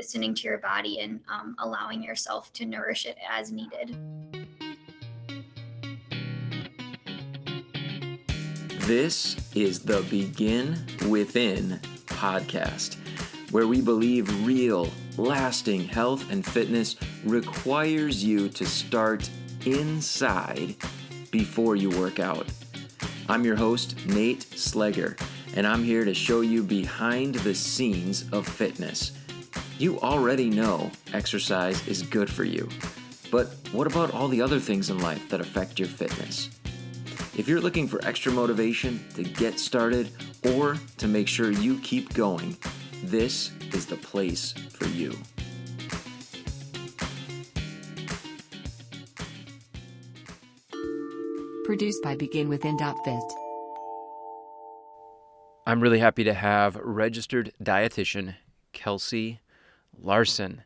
listening to your body and allowing yourself to nourish it as needed. This is the Begin Within podcast, where we believe real, lasting health and fitness requires you to start inside before you work out. I'm your host, Nate Slegger, and I'm here to show you behind the scenes of fitness. You already know exercise is good for you, but what about all the other things in life that affect your fitness? If you're looking for extra motivation to get started or to make sure you keep going, this is the place for you. Produced by BeginWithin.fit. I'm really happy to have registered dietitian Kelsey Larson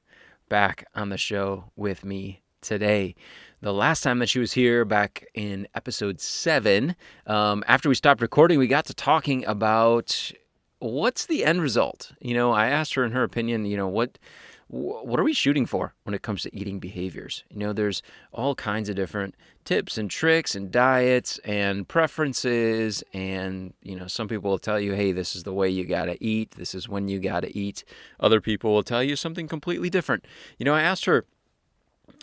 back on the show with me today. The last time that she was here, back in episode 7, after we stopped recording, we got to talking about what's the end result. I asked her in her opinion, what are we shooting for when it comes to eating behaviors? There's all kinds of different tips and tricks and diets and preferences. And, some people will tell you, hey, this is the way you got to eat. This is when you got to eat. Other people will tell you something completely different. I asked her,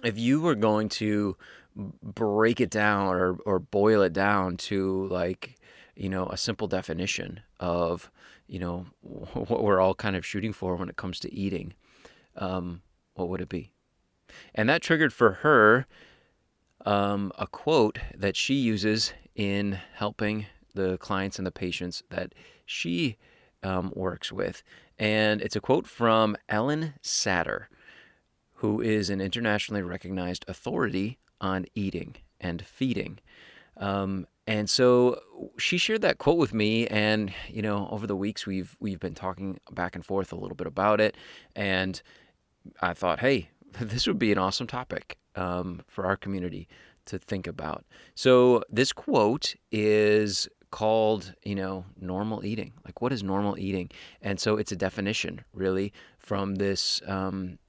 if you were going to break it down or boil it down to a simple definition of, what we're all kind of shooting for when it comes to eating, what would it be? And that triggered for her a quote that she uses in helping the clients and the patients that she works with. And it's a quote from Ellyn Satter, who is an internationally recognized authority on eating and feeding. And so she shared that quote with me, and over the weeks we've been talking back and forth a little bit about it, and I thought, hey, this would be an awesome topic for our community to think about. So this quote is called, normal eating. Like, what is normal eating? And so it's a definition, really, from this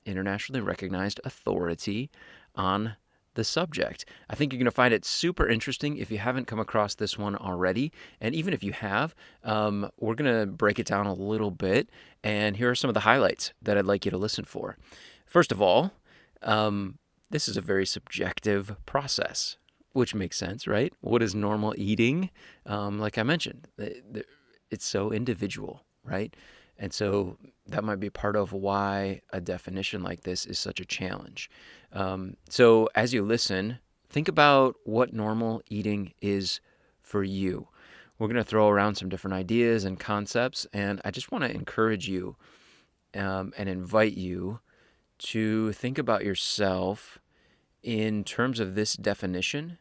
internationally recognized authority on the subject. I think you're going to find it super interesting if you haven't come across this one already. And even if you have, we're going to break it down a little bit. And here are some of the highlights that I'd like you to listen for. First of all, this is a very subjective process, which makes sense, right? What is normal eating? Like I mentioned, it's so individual, right? And so that might be part of why a definition like this is such a challenge. So as you listen, think about what normal eating is for you. We're going to throw around some different ideas and concepts, and I just want to encourage you and invite you to think about yourself in terms of this definition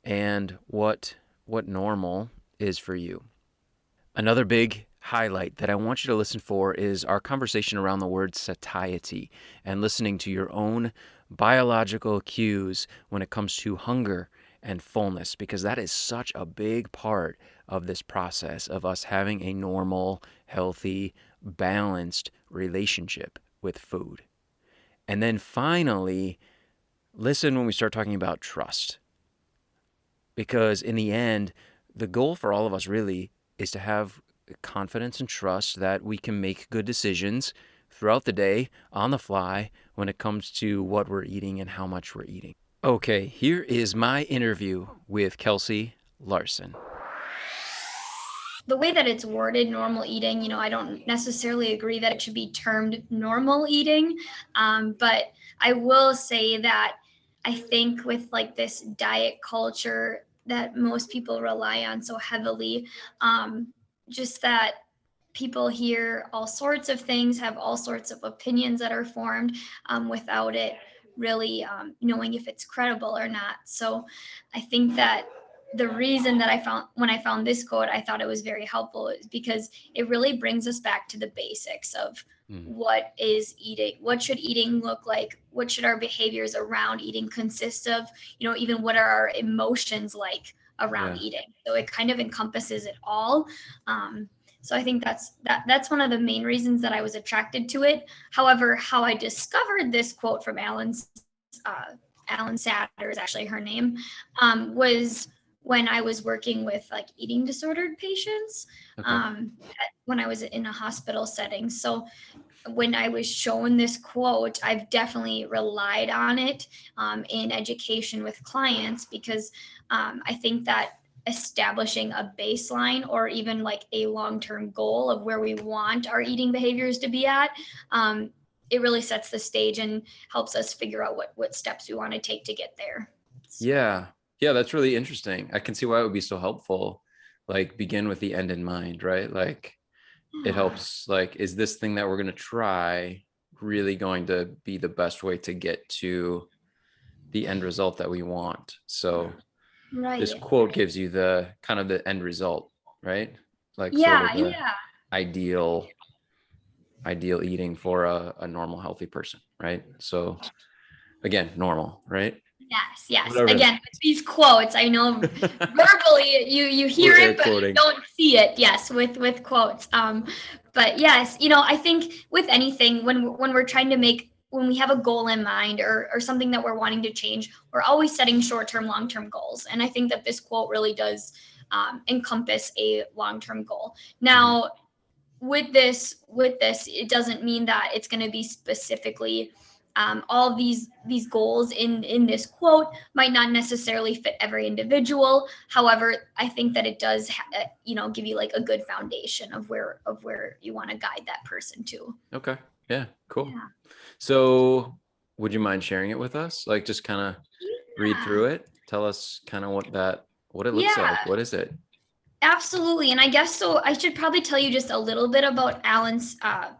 and what normal is for you. Another big highlight that I want you to listen for is our conversation around the word satiety and listening to your own biological cues when it comes to hunger and fullness, because that is such a big part of this process of us having a normal, healthy, balanced relationship with food. And then finally, listen when we start talking about trust. Because in the end, the goal for all of us really is to have confidence and trust that we can make good decisions throughout the day on the fly when it comes to what we're eating and how much we're eating. Okay, here is my interview with Kelsey Larson. The way that it's worded, normal eating, I don't necessarily agree that it should be termed normal eating. But I will say that I think with this diet culture that most people rely on so heavily, just that people hear all sorts of things, have all sorts of opinions that are formed without it really knowing if it's credible or not. So I think that the reason that when I found this quote, I thought it was very helpful is because it really brings us back to the basics of what is eating, what should eating look like, what should our behaviors around eating consist of, even what are our emotions like around eating. So it kind of encompasses it all. So I think that's one of the main reasons that I was attracted to it. However, how I discovered this quote from Ellyn Satter is actually her name, was when I was working with like eating disordered patients, Okay. when I was in a hospital setting. So when I was shown this quote, I've definitely relied on it in education with clients, because I think that establishing a baseline or even like a long-term goal of where we want our eating behaviors to be at, it really sets the stage and helps us figure out what steps we want to take to get there. Yeah. Yeah, that's really interesting. I can see why it would be so helpful. Like begin with the end in mind, right? Like it Yeah. helps, like, is this thing that we're going to try really going to be the best way to get to the end result that we want? So this Right. quote gives you the kind of the end result, right? Like sort Yeah. of the Yeah. ideal eating for a normal healthy person, right? So again, normal, right? Yes, yes. Whatever. Again, with these quotes, I know verbally you hear We're air it, but you quoting. don't see it. Yes, with quotes. But yes, I think with anything, when we're trying to when we have a goal in mind, or something that we're wanting to change, we're always setting short-term, long-term goals. And I think that this quote really does encompass a long-term goal. Now, with this, it doesn't mean that it's going to be specifically all of these goals in this quote might not necessarily fit every individual. However, I think that it does give you like a good foundation of where you want to guide that person to. Okay. Yeah, cool. Yeah. So would you mind sharing it with us? Like just kind of read Yeah. through it. Tell us kind of what it looks Yeah. like. What is it? Absolutely. And I guess so I should probably tell you just a little bit about Ellyn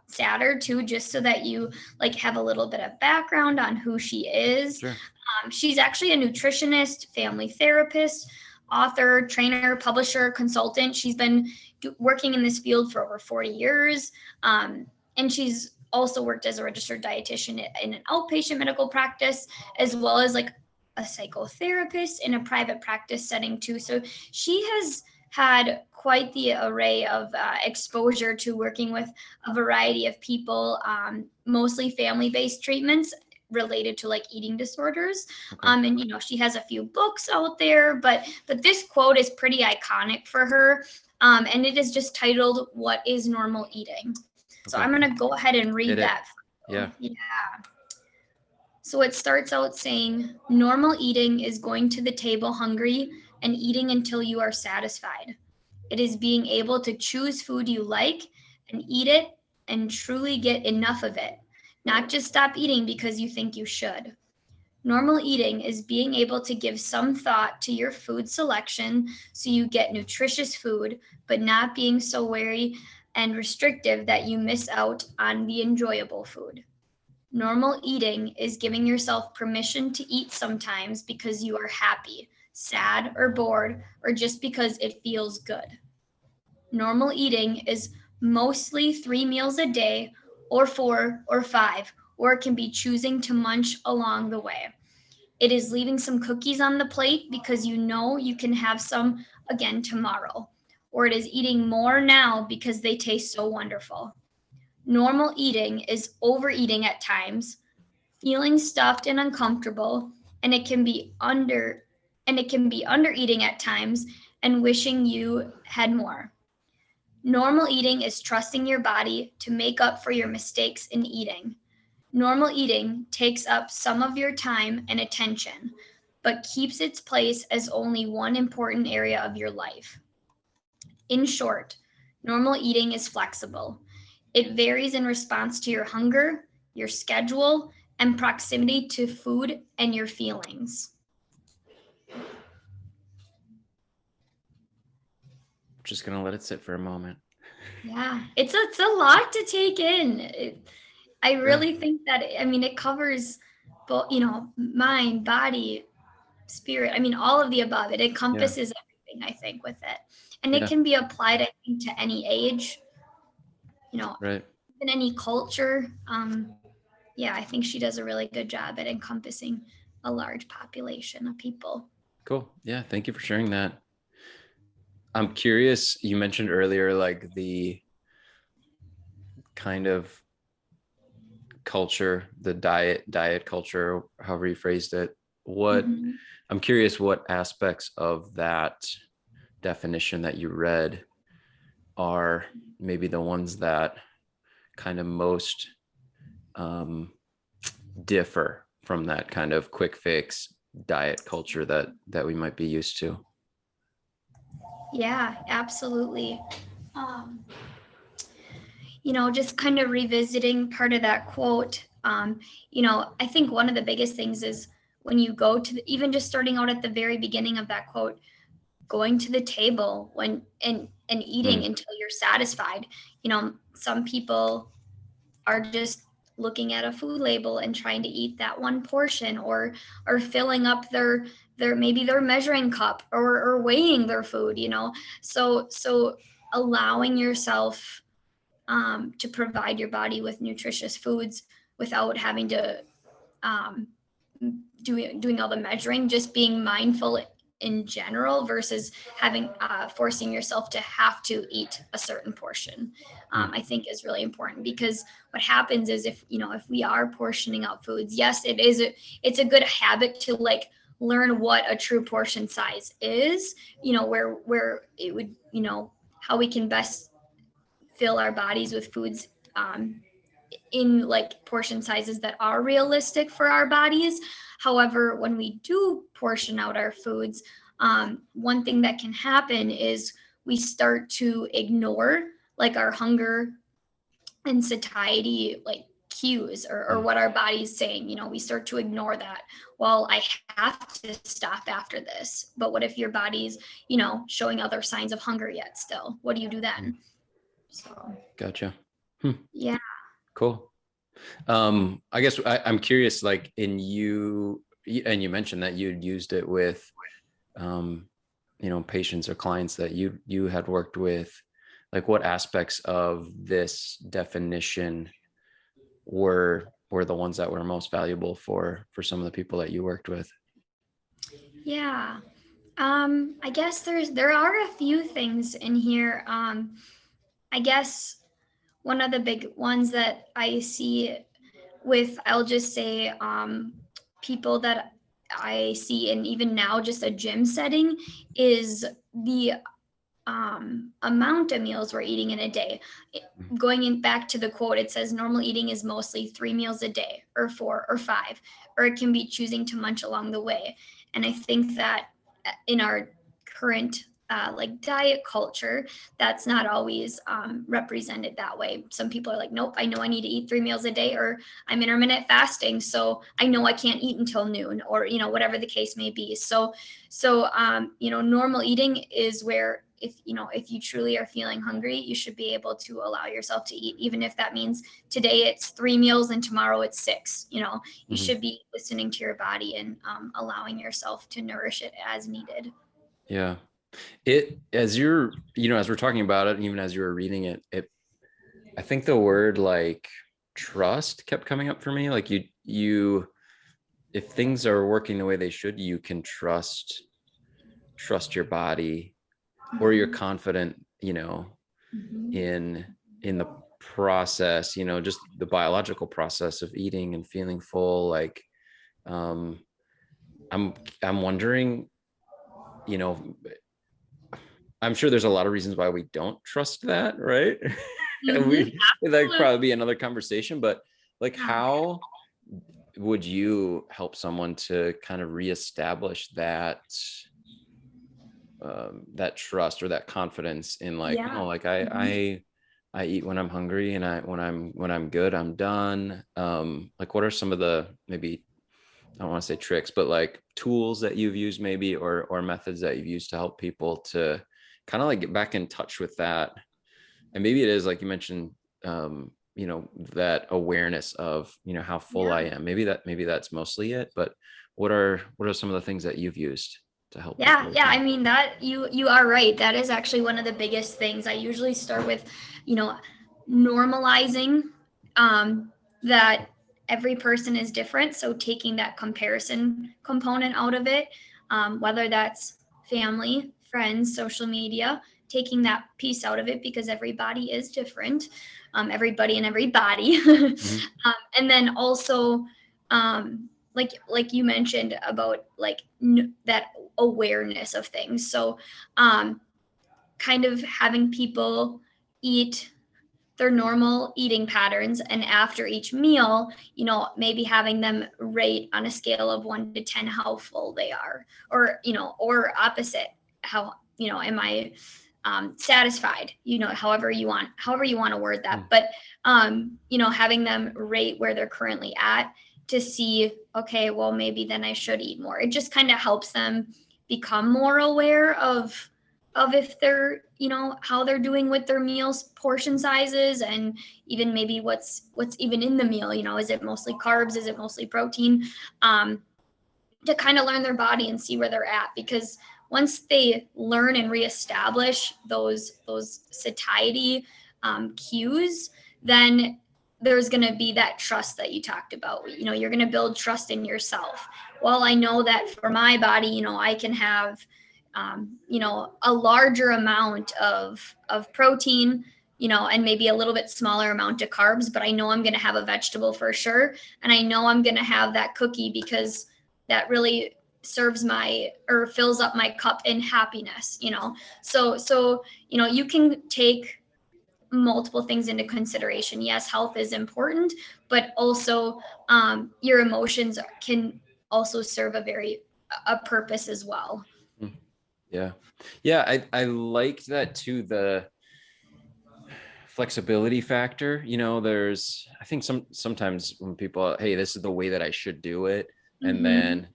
Satter too, just so that you like have a little bit of background on who she is. Sure. She's actually a nutritionist, family therapist, author, trainer, publisher, consultant. She's been working in this field for over 40 years. And she's also worked as a registered dietitian in an outpatient medical practice, as well as like a psychotherapist in a private practice setting too. So she has had quite the array of exposure to working with a variety of people, mostly family-based treatments related to like eating disorders. Okay. And she has a few books out there, but this quote is pretty iconic for her. And it is just titled, "What is Normal Eating?" So Okay. I'm going to go ahead and read Hit it. that. Yeah. Yeah. So it starts out saying, "Normal eating is going to the table hungry and eating until you are satisfied. It is being able to choose food you like and eat it and truly get enough of it, not just stop eating because you think you should. Normal eating is being able to give some thought to your food selection so you get nutritious food, but not being so wary and restrictive that you miss out on the enjoyable food. Normal eating is giving yourself permission to eat sometimes because you are happy, sad, or bored, or just because it feels good. Normal eating is mostly 3 meals a day, or 4 or 5, or it can be choosing to munch along the way. It is leaving some cookies on the plate because you know you can have some again tomorrow, or it is eating more now because they taste so wonderful. Normal eating is overeating at times, feeling stuffed and uncomfortable, and it can be under eating at times and wishing you had more. Normal eating is trusting your body to make up for your mistakes in eating. Normal eating takes up some of your time and attention, but keeps its place as only one important area of your life. In short, normal eating is flexible. It varies in response to your hunger, your schedule, and proximity to food and your feelings." Just gonna let it sit for a moment. Yeah, it's a lot to take in. I really think that it covers both, mind, body, spirit. All of the above. It encompasses everything, I think, with it. And it Yeah. can be applied, I think, to any age, Right. in any culture. Yeah, I think she does a really good job at encompassing a large population of people. Cool. Yeah. Thank you for sharing that. I'm curious, you mentioned earlier, like the kind of culture, the diet culture, however you phrased it. What Mhm. I'm curious what aspects of that definition that you read are maybe the ones that kind of most um, differ from that kind of quick fix diet culture that we might be used to. Yeah, absolutely. Um, just kind of revisiting part of that quote. I think one of the biggest things is when you go to even just starting out at the very beginning of that quote, going to the table when and eating Mm, until you're satisfied. Some people are just looking at a food label and trying to eat that one portion, or filling up their maybe their measuring cup, or weighing their food. So allowing yourself to provide your body with nutritious foods without having to um, doing all the measuring, just being mindful in general versus having forcing yourself to have to eat a certain portion. mm, I think is really important, because what happens is if we are portioning out foods, yes, it's a good habit to like learn what a true portion size is, where it would, how we can best fill our bodies with foods in like portion sizes that are realistic for our bodies. However, when we do portion out our foods, one thing that can happen is we start to ignore like our hunger and satiety like cues, or mm. what our body's saying. We start to ignore that. Well, I have to stop after this. But what if your body's, showing other signs of hunger yet still? What do you do Mm. then? So Gotcha. Hmm. yeah. Cool. I guess I'm curious, like and you mentioned that you'd used it with, um, patients or clients that you had worked with. Like, what aspects of this definition were the ones that were most valuable for some of the people that you worked with? Yeah. I guess there are a few things in here. I guess one of the big ones that I see with, I'll just say, people that I see, and even now just a gym setting, is the amount of meals we're eating in a day. Going in back to the quote, it says normal eating is mostly 3 meals a day, or 4 or 5, or it can be choosing to munch along the way. And I think that in our current like diet culture, that's not always represented that way. Some people are like, nope, I know I need to eat 3 meals a day, or I'm intermittent fasting, so I know I can't eat until noon, or whatever the case may be. So normal eating is where, if you truly are feeling hungry, you should be able to allow yourself to eat, even if that means today it's 3 meals and tomorrow it's 6. You Mhm. should be listening to your body and allowing yourself to nourish it as needed. Yeah. It as you're, as we're talking about it, and even as you were reading it, I think the word like trust kept coming up for me. Like if things are working the way they should, you can trust your body, or you're Mhm. confident, Mhm. in the process, just the biological process of eating and feeling full. Like, um, I'm wondering, you know, I'm sure there's a lot of reasons why we don't trust that, right? And Mhm. that'd Absolutely. probably be another conversation, but like, how would you help someone to kind of reestablish that trust or that confidence in, like, Yeah. no, like Mhm. I eat when I'm hungry, and when I'm good, I'm done. Like, what are some of the, maybe, I don't want to say tricks, but like tools that you've used, maybe, or methods that you've used to help people to kind of like get back in touch with that? And maybe it is like you mentioned, that awareness of, how full I Yeah. am. Maybe that's mostly it. But what are some of the things that you've used to help Yeah, people with yeah. I that? mean, that you are right. That is actually one of the biggest things. I usually start with, you know, normalizing that every person is different. So taking that comparison component out of it, whether that's family, friends, social media, taking that piece out of it because everybody is different, everybody and everybody. Mhm. And then also, like you mentioned about like that awareness of things. So kind of having people eat their normal eating patterns, and after each meal, maybe having them rate on a scale of 1 to 10 how full they are, or or opposite, how am I satisfied, however you want to word that. But having them rate where they're currently at to see, okay, well, maybe then I should eat more. It just kind of helps them become more aware of if they're how they're doing with their meals portion sizes, and even maybe what's even in the meal. Is it mostly carbs, is it mostly protein, to kind of learn their body and see where they're at. Because once they learn and reestablish those satiety cues, then there's going to be that trust that you talked about. You're going to build trust in yourself. Well, I know that for my body, I can have a larger amount of protein, and maybe a little bit smaller amount of carbs, but I know I'm going to have a vegetable for sure. And I know I'm going to have that cookie because that really serves or fills up my cup in happiness. So you can take multiple things into consideration. Yes, health is important, but also your emotions can also serve a purpose as well. Yeah. Yeah. I liked that too. The flexibility factor, I think sometimes when people, hey, this is the way that I should do it. And then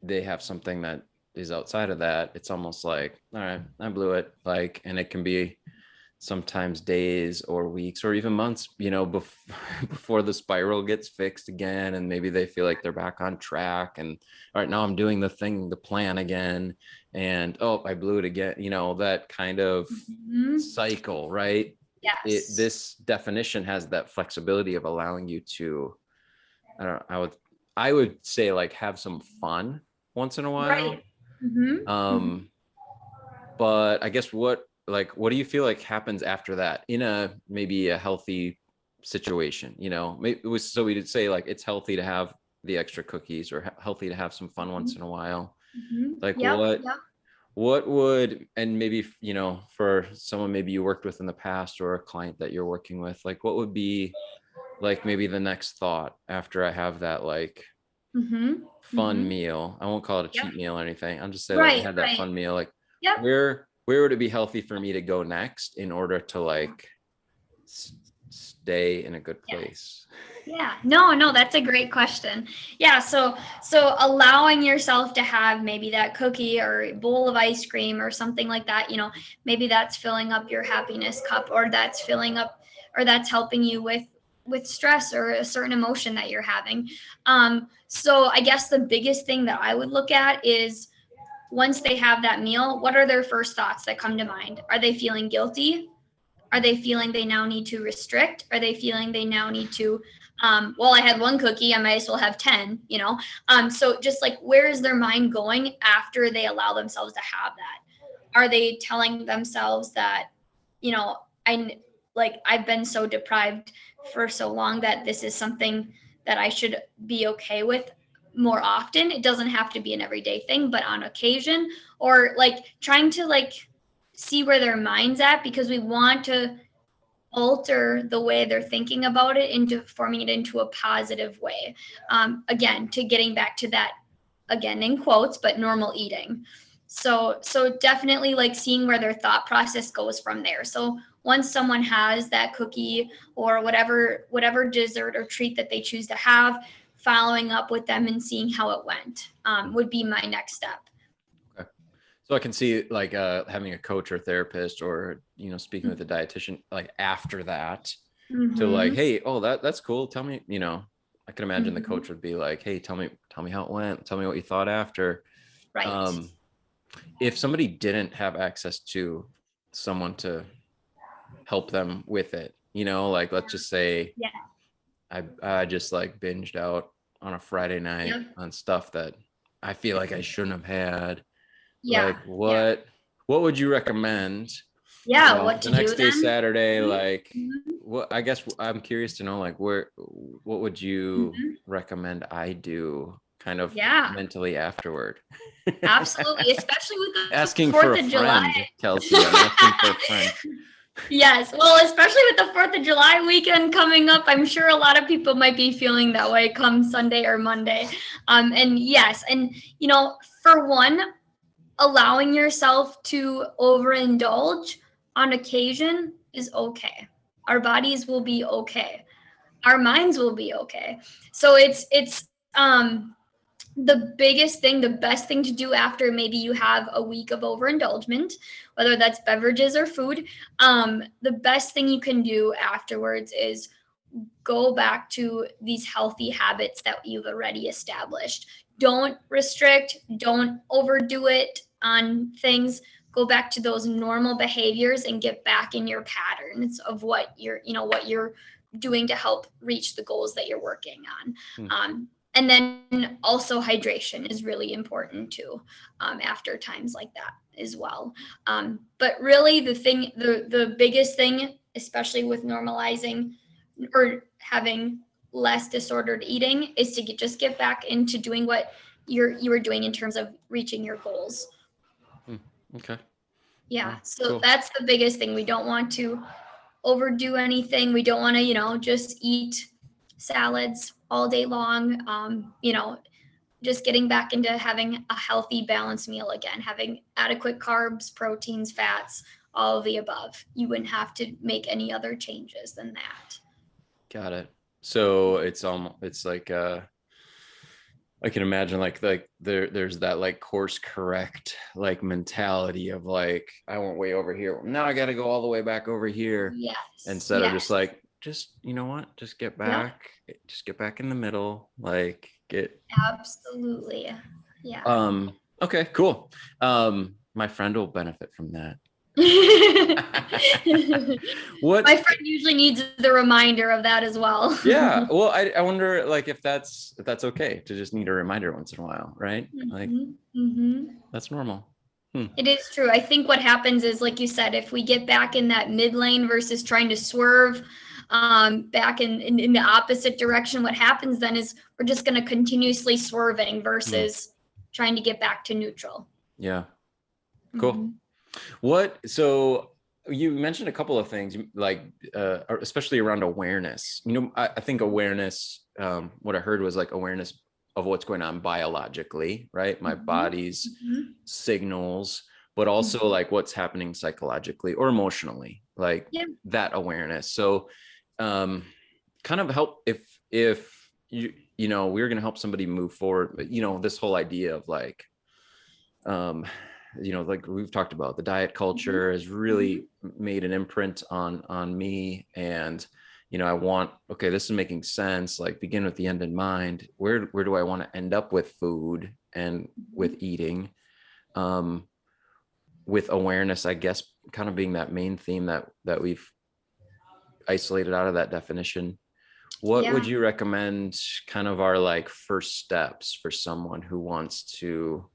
they have something that is outside of that. It's almost like, all right, I blew it. Like, and it can be sometimes days or weeks or even months, before the spiral gets fixed again. And maybe they feel like they're back on track and all right, now I'm doing the plan again. And oh, I blew it again, that kind of cycle, right? Yes. This definition has that flexibility of allowing you to, I would say like have some fun once in a while. Right. Mm-hmm. But I guess what do you feel like happens after that in maybe a healthy situation? Maybe it was, so we'd say like it's healthy to have the extra cookies or healthy to have some fun once in a while. Like Yep. what would, and maybe, for someone maybe you worked with in the past or a client that you're working with, like what would be like maybe the next thought after I have that like fun meal? I won't call it a cheat meal or anything. I'll just say like I had that fun meal. Like Yep. where would it be healthy for me to go next in order to like stay in a good place? Yeah, no, that's a great question. Yeah, so allowing yourself to have maybe that cookie or a bowl of ice cream or something like that, maybe that's filling up your happiness cup, or that's filling up, or that's helping you with stress or a certain emotion that you're having. So I guess the biggest thing that I would look at is, once they have that meal, what are their first thoughts that come to mind? Are they feeling guilty? Are they feeling they now need to restrict? Are they feeling they now need to, well, I had one cookie, I might as well have 10, So just like, where is their mind going after they allow themselves to have that? Are they telling themselves that, I've been so deprived for so long that this is something that I should be okay with more often? It doesn't have to be an everyday thing, but on occasion, or like trying to see where their mind's at, because we want to alter the way they're thinking about it into forming it into a positive way. Again, to getting back to that, again, in quotes, but normal eating. So definitely like seeing where their thought process goes from there. So once someone has that cookie or whatever dessert or treat that they choose to have, following up with them and seeing how it went would be my next step. So I can see like having a coach or therapist or, speaking with a dietitian, like after that to like, hey, oh, that's cool. Tell me, I can imagine the coach would be like, hey, tell me how it went. Tell me what you thought after. Right. If somebody didn't have access to someone to help them with it, like let's just say I just like binged out on a Friday night on stuff that I feel like I shouldn't have had. Yeah. Like what what would you recommend? Yeah, what The to next do day, then? Saturday, Mhm. like Mhm. what, I guess I'm curious to know, like what would you Mhm. recommend I do kind of Yeah, mentally afterward? absolutely, especially with the Asking for 4th a of July. friend, Kelsey. I'm asking for a friend. Yes, well, especially with the 4th of July weekend coming up, I'm sure a lot of people might be feeling that way come Sunday or Monday. And yes, and for one, allowing yourself to overindulge on occasion is okay. Our bodies will be okay. Our minds will be okay. So it's the biggest thing, the best thing to do after maybe you have a week of overindulgence, whether that's beverages or food, the best thing you can do afterwards is go back to these healthy habits that you've already established. Don't restrict, don't overdo it on things. Go back to those normal behaviors and get back in your patterns of what you're doing to help reach the goals that you're working on. Hmm. And then also hydration is really important too, after times like that as well. But really the biggest thing, especially with normalizing or having less disordered eating, is to just get back into doing what you were doing in terms of reaching your goals. Hmm. Okay. Yeah. Oh, So cool. that's the biggest thing. We don't want to overdo anything. We don't want to, just eat salads all day long. Just getting back into having a healthy, balanced meal again, having adequate carbs, proteins, fats, all of the above. You wouldn't have to make any other changes than that. Got it. So it's like I can imagine like there's that like course correct like mentality of like I went way over here. Now I got to go all the way back over here Yes. instead of just Yes. like just you know what? Yep. Just get back in the middle. Like get Absolutely. Yeah. okay, cool. My friend will benefit from that. My What friend usually needs the reminder of that as well. yeah, well I wonder like if that's okay to just need a reminder once in a while, right? Like Mhm, mhm. that's normal. Hmm. It is true. I think what happens is, like you said, if we get back in that mid lane versus trying to swerve back in the opposite direction, what happens then is we're just going to continuously swerving Hmm. versus trying to get back to neutral. Yeah. Cool. Mhm. So you mentioned a couple of things like especially around awareness. I think awareness, what I heard was like awareness of what's going on biologically, right? My Mhm. body's Mhm. signals, but also Mhm. like what's happening psychologically or emotionally, like Yeah. that awareness. So um kind of help if we're going to help somebody move forward, but this whole idea of like um like we've talked about, the diet Mhm. culture has Mhm. really made an imprint on me. And I want, okay, this is making sense, like begin with the end in mind. Where do I want to end up with food and with Mhm. eating, um with awareness, I guess, kind of being that main theme that we've isolated out of that definition. What would Yeah. you recommend kind of are like first steps for someone who wants to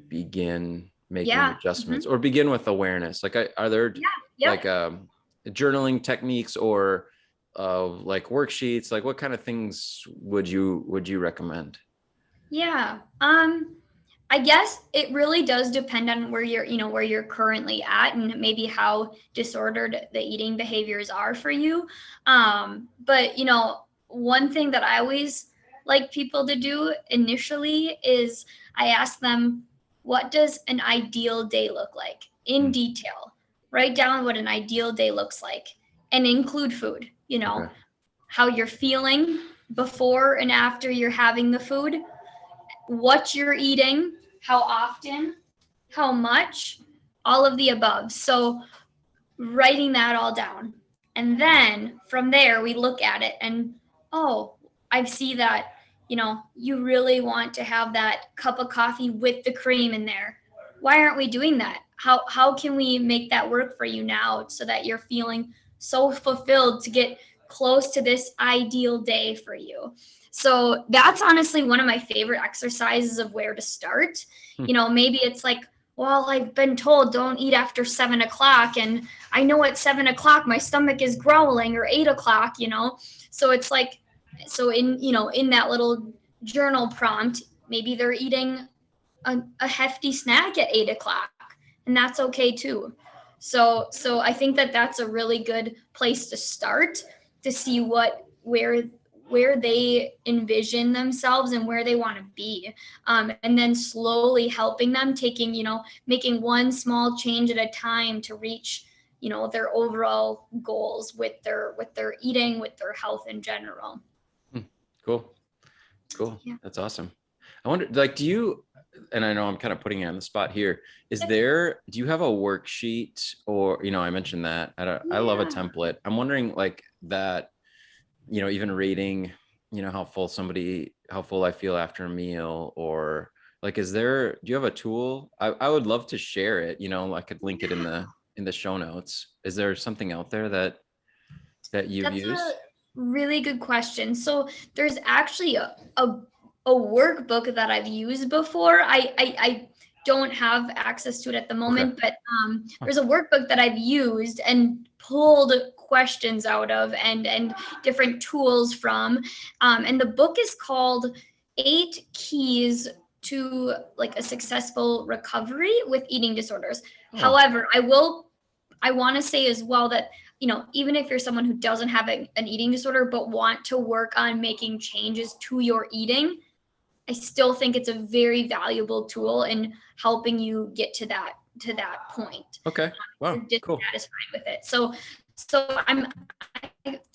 begin making Yeah. Mhm. adjustments or begin with awareness? Like, are there Yeah. like Yep. journaling techniques or like worksheets? Like, what kind of things would you recommend? Yeah. I guess it really does depend on where you're currently at and maybe how disordered the eating behaviors are for you. But one thing that I always like people to do initially is I ask them, what does an ideal day look like in Hmm. detail? Write down what an ideal day looks like and include food, Okay. how you're feeling before and after you're having the food, what you're eating, how often, how much, all of the above. So writing that all down. And then from there, we look at it and, oh, I see that, you really want to have that cup of coffee with the cream in there. Why aren't we doing that? How can we make that work for you now so that you're feeling so fulfilled to get close to this ideal day for you? So that's honestly one of my favorite exercises of where to start. Hmm. Maybe it's like, well, I've been told don't eat after 7 o'clock. And I know at 7 o'clock, my stomach is growling, or 8 o'clock, So it's like, so in that little journal prompt, maybe they're eating a hefty snack at 8 o'clock, and that's okay too. So I think that that's a really good place to start, to see where they envision themselves and where they want to be, and then slowly helping them, making one small change at a time to reach their overall goals with their eating, with their health in general. Cool. Yeah. That's awesome. I wonder, like, and I know I'm kind of putting you on the spot here. Do you have a worksheet, or, I mentioned that I love a template. I'm wondering, like, that, even rating, how full I feel after a meal, or like, do you have a tool? I would love to share it. I could link it in the show notes. Is there something out there that you've That's used? a really good question. So there's actually a workbook that I've used before. I don't have access to it at the moment, but there's a workbook that I've used and pulled questions out of, and different tools from. And the book is called 8 Keys to like a Successful Recovery with Eating Disorders. However, I want to say as well that, even if you're someone who doesn't have an eating disorder but want to work on making changes to your eating, I still think it's a very valuable tool in helping you get to that point. Okay. Wow. You're Cool. dissatisfied with it. So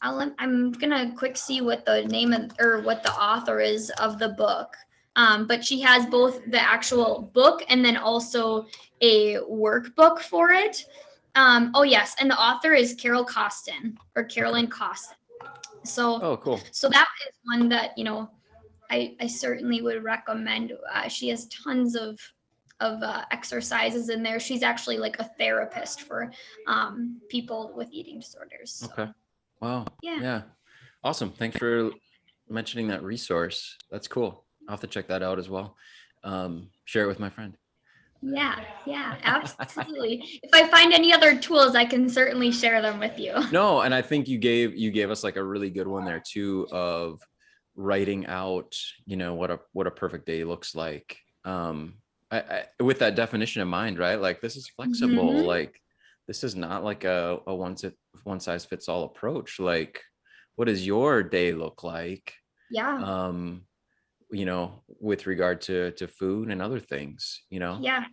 I'm gonna quick see what the name or what the author is of the book. But she has both the actual book and then also a workbook for it. Oh yes, and the author is Carolyn Costin. So, cool. So that is one that I certainly would recommend. She has tons of exercises in there. She's actually like a therapist for people with eating disorders. So. Okay. Wow. Yeah. Awesome. Thanks for mentioning that resource. That's cool. I'll have to check that out as well. Share it with my friend. Yeah, absolutely. If I find any other tools, I can certainly share them with you. No, and I think you gave us like a really good one there too, of writing out, what a perfect day looks like. With that definition in mind, right? Like, this is flexible. Mm-hmm. Like, this is not like a one size fits all approach. Like, what does your day look like? Yeah. With regard to food and other things, Yeah.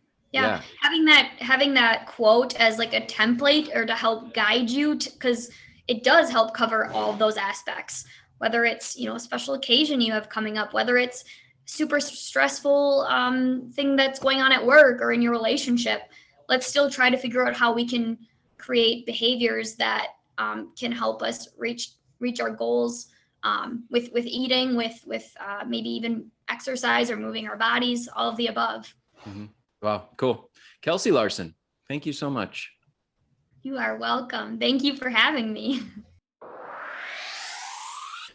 Having that quote as like a template, or to help guide you, because it does help cover all of those aspects, whether it's, a special occasion you have coming up, whether it's super stressful thing that's going on at work or in your relationship. Let's still try to figure out how we can create behaviors that can help us reach our goals, with eating, with maybe even exercise or moving our bodies, all of the above. Mm-hmm. Wow, cool. Kelsey Larson, thank you so much. You are welcome. Thank you for having me.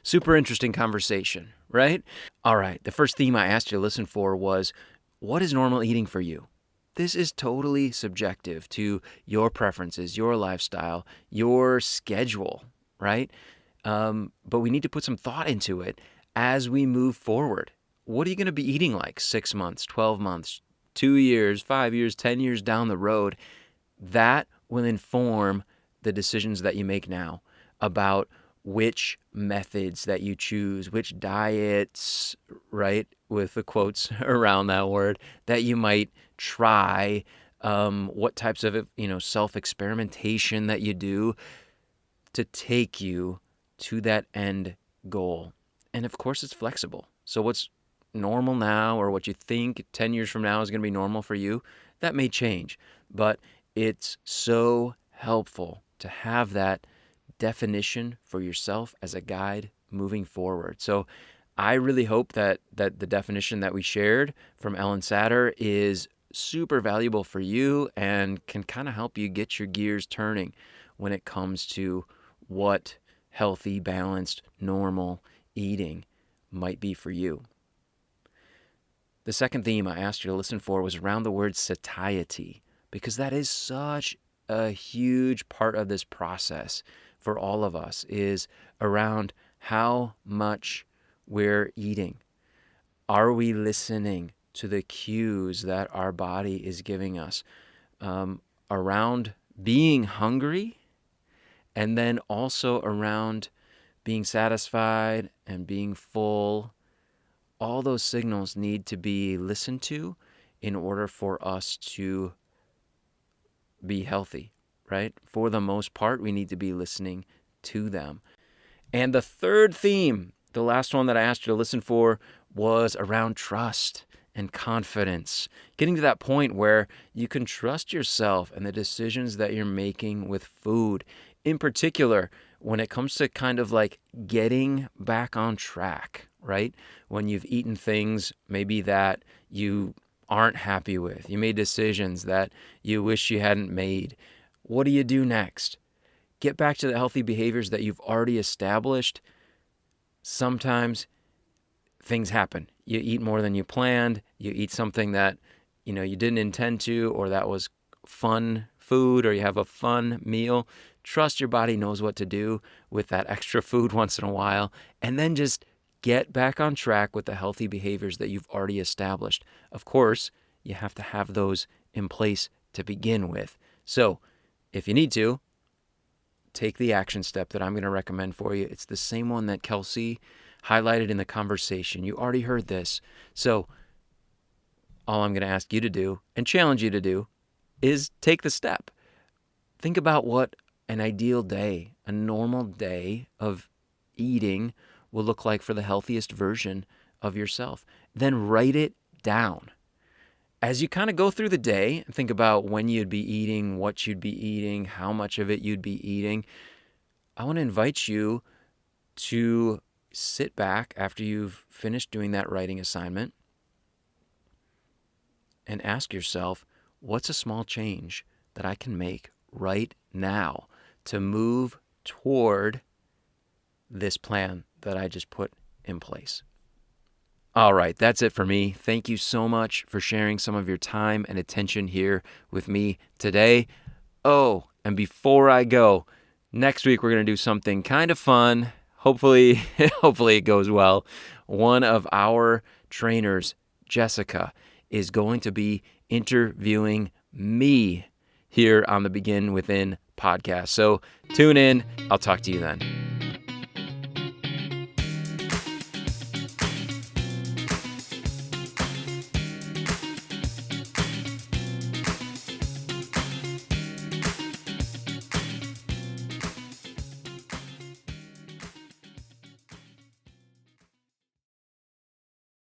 Super interesting conversation, right? All right, the first theme I asked you to listen for was, what is normal eating for you? This is totally subjective to your preferences, your lifestyle, your schedule, right? But we need to put some thought into it as we move forward. What are you going to be eating like 6 months, 12 months, 2 years, 5 years, 10 years down the road? That will inform the decisions that you make now about which methods that you choose, which diets, right, with the quotes around that word, that you might try, what types of, self-experimentation that you do to take you to that end goal. And of course, it's flexible. So what's normal now, or what you think 10 years from now is going to be normal for you, that may change. But it's so helpful to have that definition for yourself as a guide moving forward. So I really hope that the definition that we shared from Ellyn Satter is super valuable for you and can kind of help you get your gears turning when it comes to what healthy, balanced, normal eating might be for you. The second theme I asked you to listen for was around the word satiety, because that is such a huge part of this process for all of us, is around how much we're eating. Are we listening to the cues that our body is giving us around being hungry, and then also around being satisfied and being full? All those signals need to be listened to in order for us to be healthy, right? For the most part, we need to be listening to them. And the third theme, the last one that I asked you to listen for, was around trust and confidence. Getting to that point where you can trust yourself and the decisions that you're making with food. In particular, when it comes to kind of like getting back on track, right? When you've eaten things maybe that you aren't happy with, you made decisions that you wish you hadn't made. What do you do next? Get back to the healthy behaviors that you've already established. Sometimes things happen. You eat more than you planned. You eat something that, you didn't intend to, or that was fun food, or you have a fun meal. Trust your body knows what to do with that extra food once in a while, and then just get back on track with the healthy behaviors that you've already established. Of course, you have to have those in place to begin with. So if you need to, take the action step that I'm going to recommend for you. It's the same one that Kelsey highlighted in the conversation. You already heard this. So all I'm going to ask you to do and challenge you to do is take the step. Think about what an ideal day, a normal day of eating will look like for the healthiest version of yourself. Then write it down. As you kind of go through the day and think about when you'd be eating, what you'd be eating, how much of it you'd be eating, I want to invite you to sit back after you've finished doing that writing assignment and ask yourself, what's a small change that I can make right now to move toward this plan that I just put in place? All right, that's it for me. Thank you so much for sharing some of your time and attention here with me today. Oh, and before I go, next week we're going to do something kind of fun. Hopefully it goes well. One of our trainers, Jessica, is going to be interviewing me here on the Begin Within podcast. So tune in. I'll talk to you then.